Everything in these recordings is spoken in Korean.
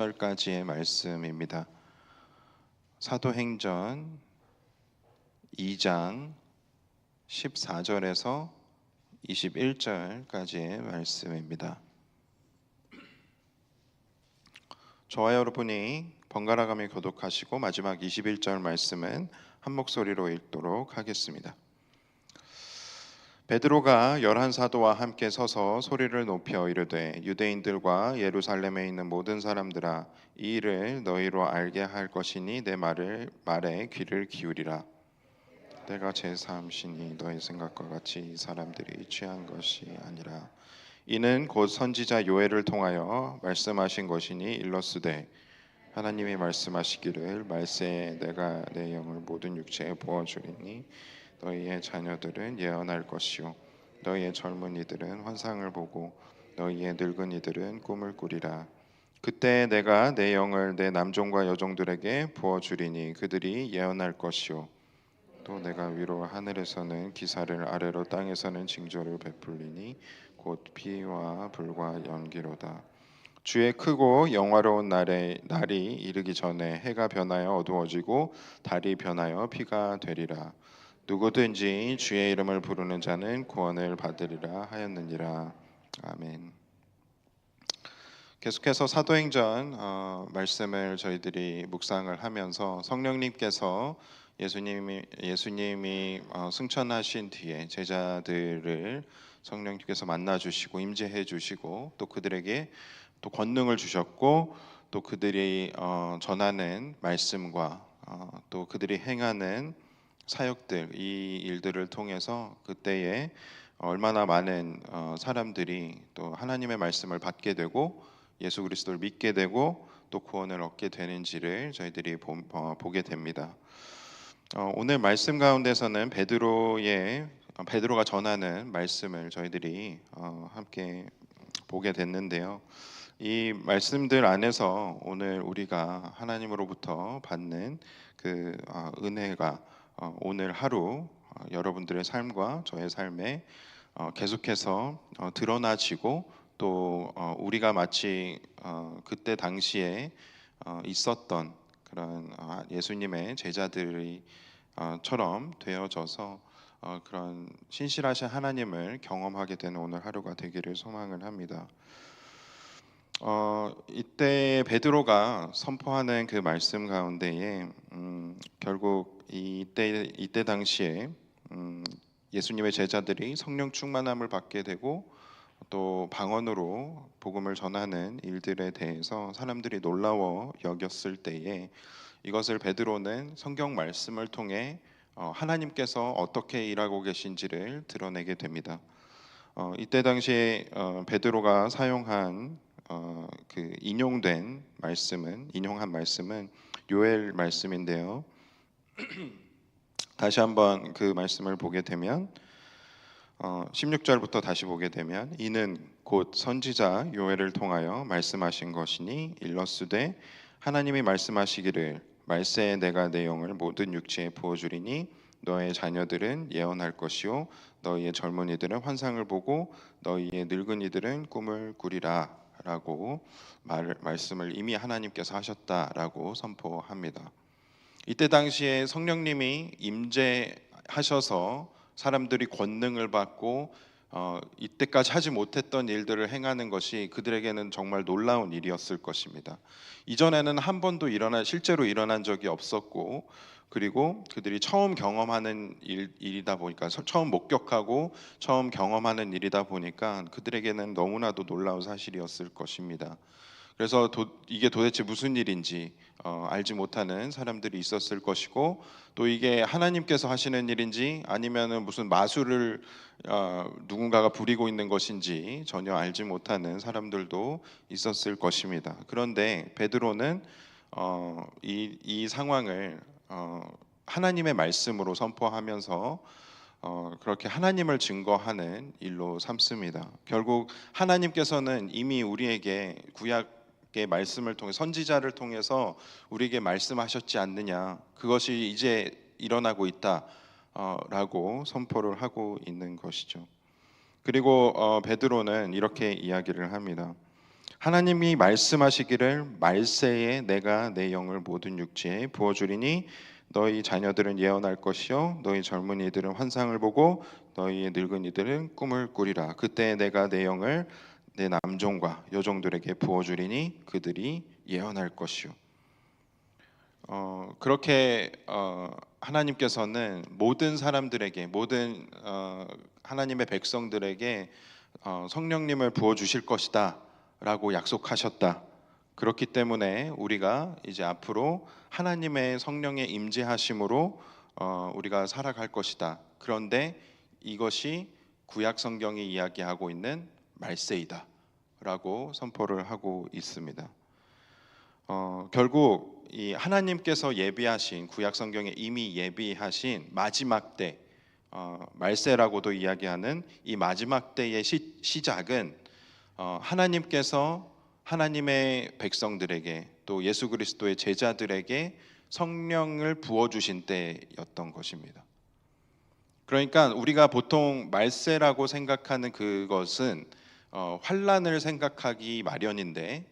까지의 말씀입니다. 사도행전 2장 14절에서 21절까지의 말씀입니다. 저와 여러분이 번갈아 가며 교독하시고 마지막 21절 말씀은 한 목소리로 읽도록 하겠습니다. 베드로가 11사도와 함께 서서 소리를 높여 이르되 유대인들과 예루살렘에 있는 모든 사람들아, 이 일을 너희로 알게 할 것이니 내 말에 귀를 기울이라. 때가 제3시니 너희 생각과 같이 이 사람들이 취한 것이 아니라 이는 곧 선지자 요엘을 통하여 말씀하신 것이니 일러스되 하나님이 말씀하시기를 말세에 내가 내 영을 모든 육체에 부어주리니 너희의 자녀들은 예언할 것이요 너희의 젊은이들은 환상을 보고 너희의 늙은이들은 꿈을 꾸리라. 그때 내가 내 영을 내 남종과 여종들에게 부어주리니 그들이 예언할 것이요 또 내가 위로 하늘에서는 기사를 아래로 땅에서는 징조를 베풀리니 곧 피와 불과 연기로다. 주의 크고 영화로운 날이 이르기 전에 해가 변하여 어두워지고 달이 변하여 피가 되리라. 누구든지 주의 이름을 부르는 자는 구원을 받으리라 하였느니라. 아멘. 계속해서 사도행전 말씀을 저희들이 묵상을 하면서 성령님께서 예수님이 승천하신 뒤에 제자들을 성령님께서 만나 주시고 임재해 주시고 또 그들에게 또 권능을 주셨고 또 그들이 전하는 말씀과 또 그들이 행하는 사역들, 이 일들을 통해서 그때에 얼마나 많은 사람들이 또 하나님의 말씀을 받게 되고 예수 그리스도를 믿게 되고 또 구원을 얻게 되는지를 저희들이 보게 됩니다. 오늘 말씀 가운데서는 베드로가 전하는 말씀을 저희들이 함께 보게 됐는데요. 이 말씀들 안에서 오늘 우리가 하나님으로부터 받는 그 은혜가 오늘 하루 여러분들의 삶과 저의 삶에 계속해서 드러나지고 또 우리가 마치 그때 당시에 있었던 그런 예수님의 제자들이 처럼 되어져서 그런 신실하신 하나님을 경험하게 되는 오늘 하루가 되기를 소망을 합니다. 이때 베드로가 선포하는 그 말씀 가운데에 결국 이때 당시에 예수님의 제자들이 성령 충만함을 받게 되고 또 방언으로 복음을 전하는 일들에 대해서 사람들이 놀라워 여겼을 때에 이것을 베드로는 성경 말씀을 통해 하나님께서 어떻게 일하고 계신지를 드러내게 됩니다. 이때 당시에 베드로가 사용한 그 인용한 말씀은 요엘 말씀인데요. 다시 한번 그 말씀을 보게 되면 16절부터 다시 보게 되면 이는 곧 선지자 요엘을 통하여 말씀하신 것이니 일러스되 하나님이 말씀하시기를 말세에 내가 내 영을 모든 육체에 부어주리니 너의 자녀들은 예언할 것이요 너희의 젊은이들은 환상을 보고 너희의 늙은이들은 꿈을 꾸리라 라고 말씀을 이미 하나님께서 하셨다라고 선포합니다. 이때 당시에 성령님이 임재하셔서 사람들이 권능을 받고 이때까지 하지 못했던 일들을 행하는 것이 그들에게는 정말 놀라운 일이었을 것입니다. 이전에는 한 번도 실제로 일어난 적이 없었고 그리고 그들이 처음 경험하는 일이다 보니까 처음 목격하고 처음 경험하는 일이다 보니까 그들에게는 너무나도 놀라운 사실이었을 것입니다. 그래서 이게 도대체 무슨 일인지 알지 못하는 사람들이 있었을 것이고 또 이게 하나님께서 하시는 일인지 아니면은 무슨 마술을 누군가가 부리고 있는 것인지 전혀 알지 못하는 사람들도 있었을 것입니다. 그런데 베드로는 이 상황을 하나님의 말씀으로 선포하면서 그렇게 하나님을 증거하는 일로 삼습니다. 결국 하나님께서는 이미 우리에게 구약의 말씀을 통해 선지자를 통해서 우리에게 말씀하셨지 않느냐, 그것이 이제 일어나고 있다 라고 선포를 하고 있는 것이죠. 그리고 베드로는 이렇게 이야기를 합니다. 하나님이 말씀하시기를 말세에 내가 내 영을 모든 육체에 부어주리니 너희 자녀들은 예언할 것이요 너희 젊은이들은 환상을 보고 너희의 늙은이들은 꿈을 꾸리라. 그때 내가 내 영을 내 남종과 여종들에게 부어주리니 그들이 예언할 것이요. 그렇게 하나님께서는 모든 사람들에게 모든 하나님의 백성들에게 성령님을 부어 주실 것이다라고 약속하셨다. 그렇기 때문에 우리가 이제 앞으로 하나님의 성령의 임재하심으로 우리가 살아갈 것이다. 그런데 이것이 구약 성경이 이야기하고 있는 말세이다라고 선포를 하고 있습니다. 결국 이 하나님께서 예비하신 구약 성경에 이미 예비하신 마지막 때 말세라고도 이야기하는 이 마지막 때의 시작은 하나님께서 하나님의 백성들에게 또 예수 그리스도의 제자들에게 성령을 부어 주신 때였던 것입니다. 그러니까 우리가 보통 말세라고 생각하는 그것은 환란을 생각하기 마련인데,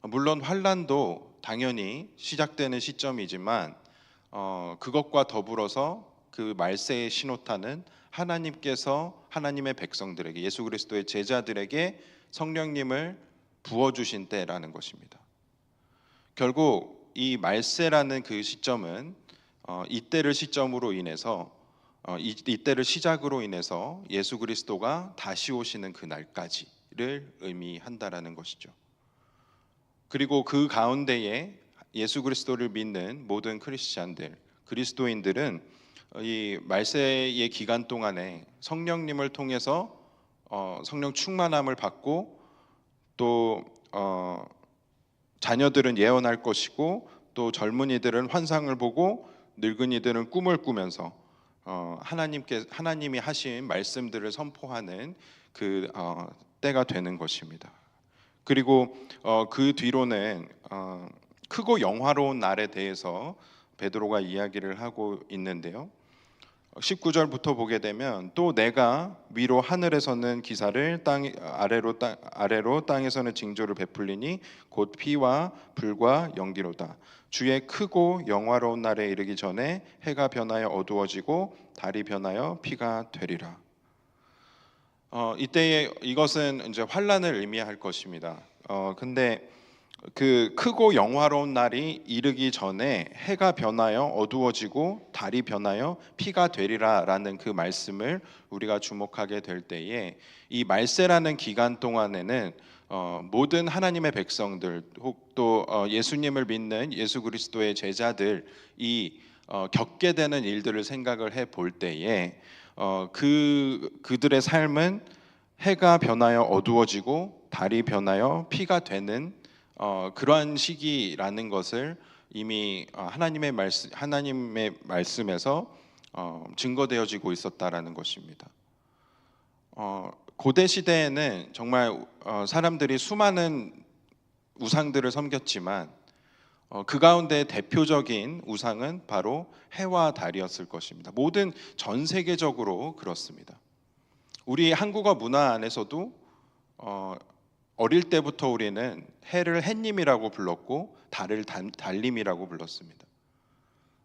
물론 환란도 당연히 시작되는 시점이지만 그것과 더불어서 그 말세의 신호탄은 하나님께서 하나님의 백성들에게 예수 그리스도의 제자들에게 성령님을 부어주신 때라는 것입니다. 결국 이 말세라는 그 시점은 이때를 시점으로 인해서 이때를 시작으로 인해서 예수 그리스도가 다시 오시는 그 날까지를 의미한다라는 것이죠. 그리고 그 가운데에 예수 그리스도를 믿는 모든 크리스찬들, 그리스도인들은 이 말세의 기간 동안에 성령님을 통해서 성령 충만함을 받고 또 자녀들은 예언할 것이고 또 젊은이들은 환상을 보고 늙은이들은 꿈을 꾸면서 하나님이 하신 말씀들을 선포하는 그 때가 되는 것입니다. 그리고 그 뒤로는 크고 영화로운 날에 대해서 베드로가 이야기를 하고 있는데요. 19절부터 보게 되면 또 내가 위로 하늘에서는 기사를 아래로 땅에서는 징조를 베풀리니 곧 피와 불과 연기로다. 주의 크고 영화로운 날에 이르기 전에 해가 변하여 어두워지고 달이 변하여 피가 되리라. 이때에 이것은 이제 환란을 의미할 것입니다. 근데 그 크고 영화로운 날이 이르기 전에 해가 변하여 어두워지고 달이 변하여 피가 되리라라는 그 말씀을 우리가 주목하게 될 때에 이 말세라는 기간 동안에는 모든 하나님의 백성들 또 예수님을 믿는 예수 그리스도의 제자들이 겪게 되는 일들을 생각을 해 볼 때에 그들의 삶은 해가 변하여 어두워지고 달이 변하여 피가 되는 그러한 시기라는 것을 이미 하나님의 말씀에서 증거되어지고 있었다라는 것입니다. 고대 시대에는 정말 사람들이 수많은 우상들을 섬겼지만 그 가운데 대표적인 우상은 바로 해와 달이었을 것입니다. 모든 전 세계적으로 그렇습니다. 우리 한국어 문화 안에서도 어릴 때부터 우리는 해를 해님이라고 불렀고 달을 달님이라고 불렀습니다.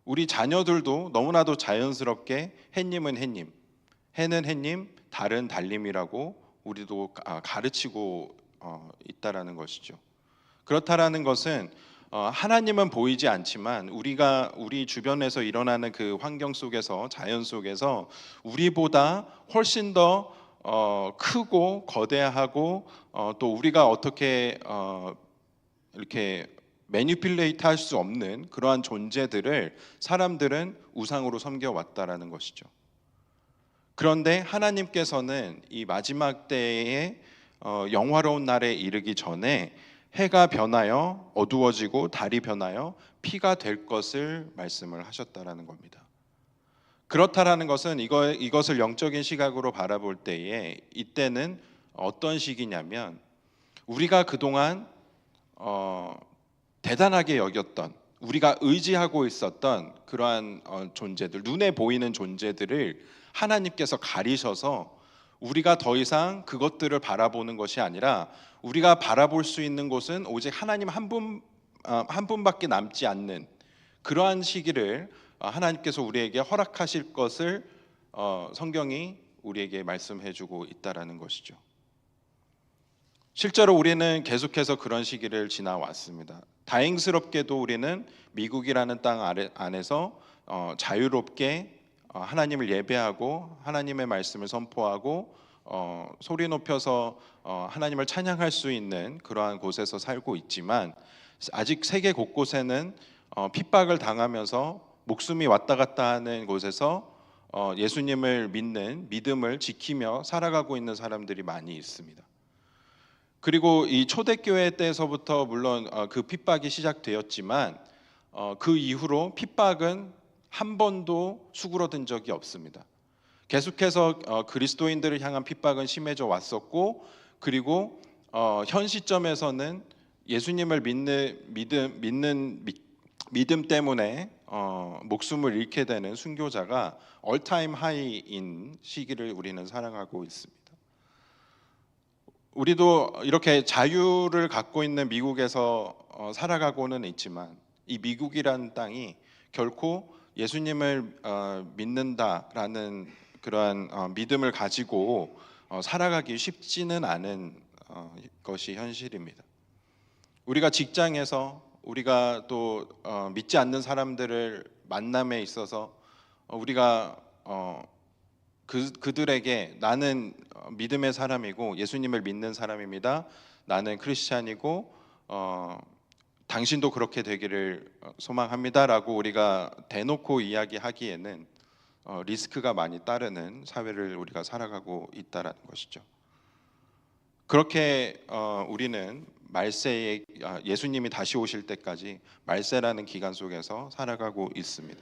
우리 자녀들도 너무나도 자연스럽게 해님은 해님, 해는 해님, 달은 달님이라고 우리도 가르치고 있다라는 것이죠. 그렇다라는 것은 하나님은 보이지 않지만 우리 주변에서 일어나는 그 환경 속에서 자연 속에서 우리보다 훨씬 더 크고 거대하고 또 우리가 어떻게 이렇게 매니플레이트 할 수 없는 그러한 존재들을 사람들은 우상으로 섬겨왔다라는 것이죠. 그런데 하나님께서는 이 마지막 때에 영화로운 날에 이르기 전에 해가 변하여 어두워지고 달이 변하여 피가 될 것을 말씀을 하셨다라는 겁니다. 그렇다라는 것은 이것을 영적인 시각으로 바라볼 때에 이때는 어떤 시기냐면 우리가 그동안 대단하게 여겼던 우리가 의지하고 있었던 그러한 존재들, 눈에 보이는 존재들을 하나님께서 가리셔서 우리가 더 이상 그것들을 바라보는 것이 아니라 우리가 바라볼 수 있는 곳은 오직 하나님 한 분밖에 남지 않는 그러한 시기를 하나님께서 우리에게 허락하실 것을 성경이 우리에게 말씀해주고 있다라는 것이죠. 실제로 우리는 계속해서 그런 시기를 지나왔습니다. 다행스럽게도 우리는 미국이라는 땅 안에서 자유롭게 하나님을 예배하고 하나님의 말씀을 선포하고 소리 높여서 하나님을 찬양할 수 있는 그러한 곳에서 살고 있지만 아직 세계 곳곳에는 핍박을 당하면서 목숨이 왔다 갔다 하는 곳에서 예수님을 믿는 믿음을 지키며 살아가고 있는 사람들이 많이 있습니다. 그리고 이 초대교회 때서부터 물론 그 핍박이 시작되었지만 그 이후로 핍박은 한 번도 수그러든 적이 없습니다. 계속해서 그리스도인들을 향한 핍박은 심해져 왔었고, 그리고 현 시점에서는 예수님을 믿는 믿음 때문에 목숨을 잃게 되는 순교자가 올타임 하이인 시기를 우리는 살아가고 있습니다. 우리도 이렇게 자유를 갖고 있는 미국에서 살아가고는 있지만 이 미국이라는 땅이 결코 예수님을 믿는다라는 그러한 믿음을 가지고 살아가기 쉽지는 않은 것이 현실입니다. 우리가 직장에서 우리가 또 믿지 않는 사람들을 만남에 있어서 우리가 그들에게 나는 믿음의 사람이고 예수님을 믿는 사람입니다. 나는 크리스찬이고 당신도 그렇게 되기를 소망합니다라고 우리가 대놓고 이야기하기에는 리스크가 많이 따르는 사회를 우리가 살아가고 있다라는 것이죠. 그렇게 우리는 말세에 예수님이 다시 오실 때까지 말세라는 기간 속에서 살아가고 있습니다.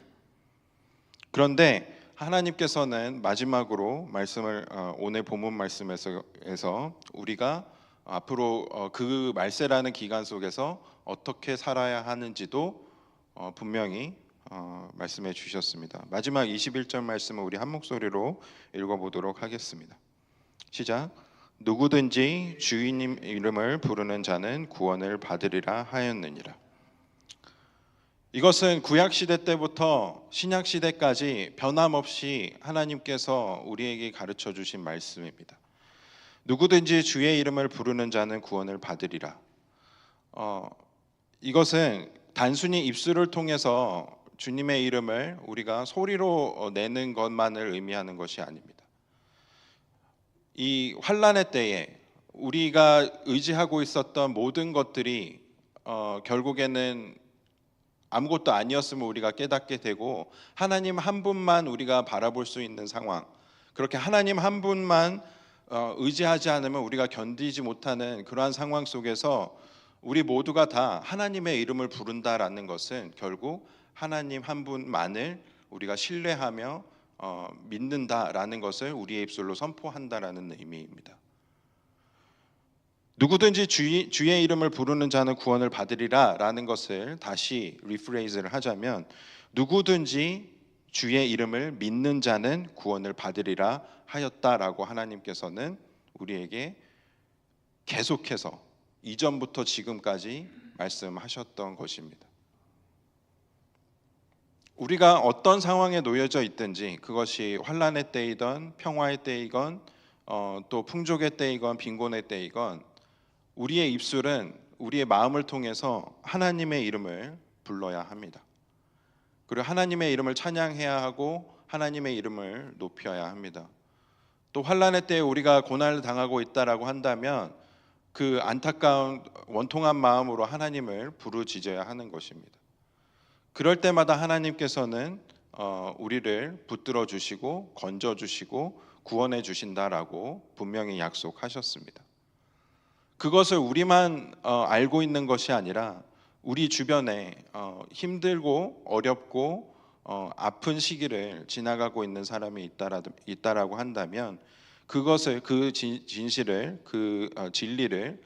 그런데 하나님께서는 마지막으로 말씀을 오늘 본문 말씀에서 우리가 앞으로 그 말세라는 기간 속에서 어떻게 살아야 하는지도 분명히 말씀해 주셨습니다. 마지막 21절 말씀을 우리 한 목소리로 읽어보도록 하겠습니다. 시작. 누구든지 주님 이름을 부르는 자는 구원을 받으리라 하였느니라. 이것은 구약시대 때부터 신약시대까지 변함없이 하나님께서 우리에게 가르쳐 주신 말씀입니다. 누구든지 주의 이름을 부르는 자는 구원을 받으리라. 이것은 단순히 입술을 통해서 주님의 이름을 우리가 소리로 내는 것만을 의미하는 것이 아닙니다. 이 환난의 때에 우리가 의지하고 있었던 모든 것들이 결국에는 아무것도 아니었음을 우리가 깨닫게 되고 하나님 한 분만 우리가 바라볼 수 있는 상황, 그렇게 하나님 한 분만 의지하지 않으면 우리가 견디지 못하는 그러한 상황 속에서 우리 모두가 다 하나님의 이름을 부른다라는 것은 결국 하나님 한 분만을 우리가 신뢰하며 믿는다라는 것을 우리의 입술로 선포한다라는 의미입니다. 누구든지 주의 이름을 부르는 자는 구원을 받으리라 라는 것을 다시 리프레이즈를 하자면 누구든지 주의 이름을 믿는 자는 구원을 받으리라 하였다라고 하나님께서는 우리에게 계속해서 이전부터 지금까지 말씀하셨던 것입니다. 우리가 어떤 상황에 놓여져 있든지 그것이 환난의 때이건 평화의 때이건 또 풍족의 때이건 빈곤의 때이건 우리의 입술은 우리의 마음을 통해서 하나님의 이름을 불러야 합니다. 그리고 하나님의 이름을 찬양해야 하고 하나님의 이름을 높여야 합니다. 또 환난의 때에 우리가 고난을 당하고 있다라고 한다면 그 안타까운 원통한 마음으로 하나님을 부르짖어야 하는 것입니다. 그럴 때마다 하나님께서는 우리를 붙들어 주시고 건져 주시고 구원해 주신다라고 분명히 약속하셨습니다. 그것을 우리만 알고 있는 것이 아니라 우리 주변에 힘들고 어렵고 아픈 시기를 지나가고 있는 사람이 있다라고 한다면 그것을 그 진실을 그 진리를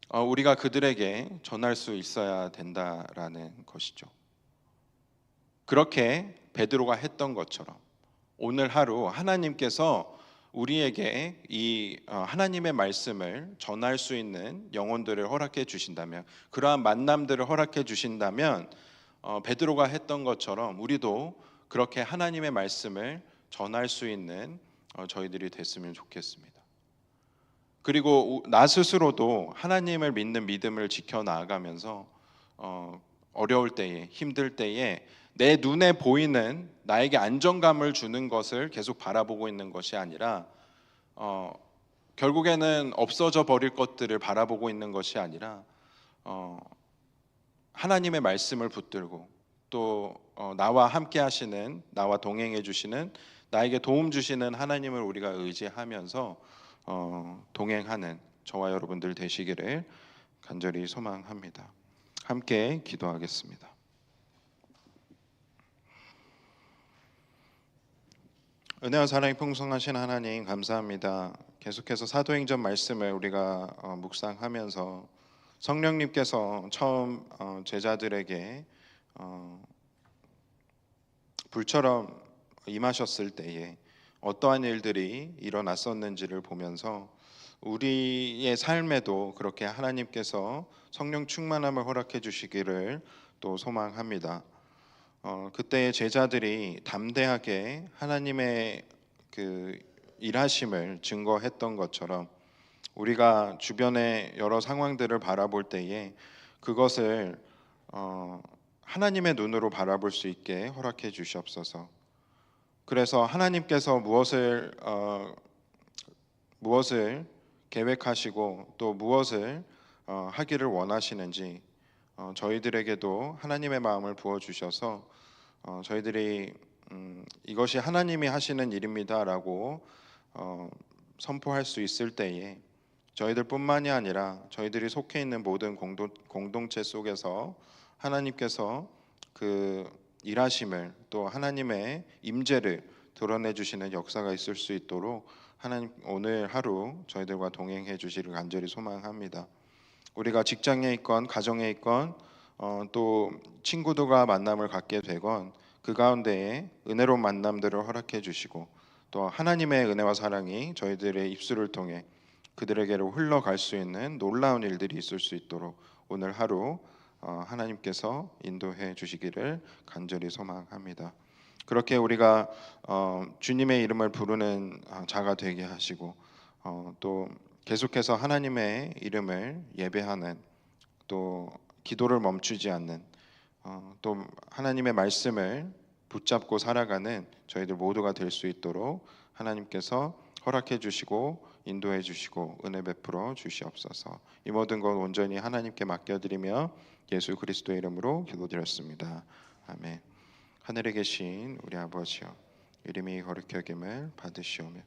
우리가 그들에게 전할 수 있어야 된다라는 것이죠. 그렇게 베드로가 했던 것처럼 오늘 하루 하나님께서 우리에게 이 하나님의 말씀을 전할 수 있는 영혼들을 허락해 주신다면, 그러한 만남들을 허락해 주신다면, 베드로가 했던 것처럼 우리도 그렇게 하나님의 말씀을 전할 수 있는 저희들이 됐으면 좋겠습니다. 그리고 나 스스로도 하나님을 믿는 믿음을 지켜 나아가면서 어려울 때에, 힘들 때에 내 눈에 보이는 나에게 안정감을 주는 것을 계속 바라보고 있는 것이 아니라, 어, 결국에는 없어져 버릴 것들을 바라보고 있는 것이 아니라, 하나님의 말씀을 붙들고 또 나와 함께 하시는, 나와 동행해 주시는, 나에게 도움 주시는 하나님을 우리가 의지하면서 동행하는 저와 여러분들 되시기를 간절히 소망합니다. 함께 기도하겠습니다. 은혜와 사랑이 풍성하신 하나님, 감사합니다. 계속해서 사도행전 말씀을 우리가 묵상하면서 성령님께서 처음 제자들에게 불처럼 임하셨을 때에 어떠한 일들이 일어났었는지를 보면서 우리의 삶에도 그렇게 하나님께서 성령 충만함을 허락해 주시기를 또 소망합니다. 그때의 제자들이 담대하게 하나님의 그 일하심을 증거했던 것처럼 우리가 주변의 여러 상황들을 바라볼 때에 그것을 하나님의 눈으로 바라볼 수 있게 허락해 주시옵소서. 그래서 하나님께서 무엇을 계획하시고 또 무엇을 하기를 원하시는지 저희들에게도 하나님의 마음을 부어 주셔서 저희들이 이것이 하나님이 하시는 일입니다라고 선포할 수 있을 때에 저희들뿐만이 아니라 저희들이 속해 있는 모든 공동체 속에서 하나님께서 그 일하심을 또 하나님의 임재를 드러내 주시는 역사가 있을 수 있도록 하나님 오늘 하루 저희들과 동행해 주시를 간절히 소망합니다. 우리가 직장에 있건 가정에 있건 또 친구들과 만남을 갖게 되건 그 가운데에 은혜로운 만남들을 허락해 주시고 또 하나님의 은혜와 사랑이 저희들의 입술을 통해 그들에게로 흘러갈 수 있는 놀라운 일들이 있을 수 있도록 오늘 하루 하나님께서 인도해 주시기를 간절히 소망합니다. 그렇게 우리가 주님의 이름을 부르는 자가 되게 하시고 또 계속해서 하나님의 이름을 예배하는, 또 기도를 멈추지 않는, 또 하나님의 말씀을 붙잡고 살아가는 저희들 모두가 될 수 있도록 하나님께서 허락해 주시고 인도해 주시고 은혜 베풀어 주시옵소서. 이 모든 것 온전히 하나님께 맡겨드리며 예수 그리스도의 이름으로 기도드렸습니다. 아멘. 하늘에 계신 우리 아버지여, 이름이 거룩히 여김을 받으시오며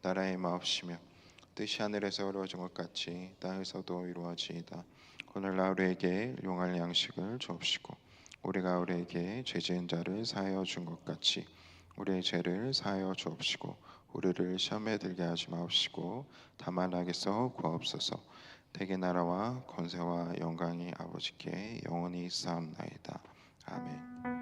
나라의 마옵시며 뜻이 하늘에서 이루어진 것 같이 땅에서도 이루어지이다. 오늘 우리에게 용할 양식을 주옵시고 우리가 우리에게 죄 지은 자를 사하여 준 것 같이 우리의 죄를 사하여 주옵시고 우리를 시험에 들게 하지 마옵시고 다만 악에서 구하옵소서. 대개 나라와 권세와 영광이 아버지께 영원히 있사옵나이다. 아멘.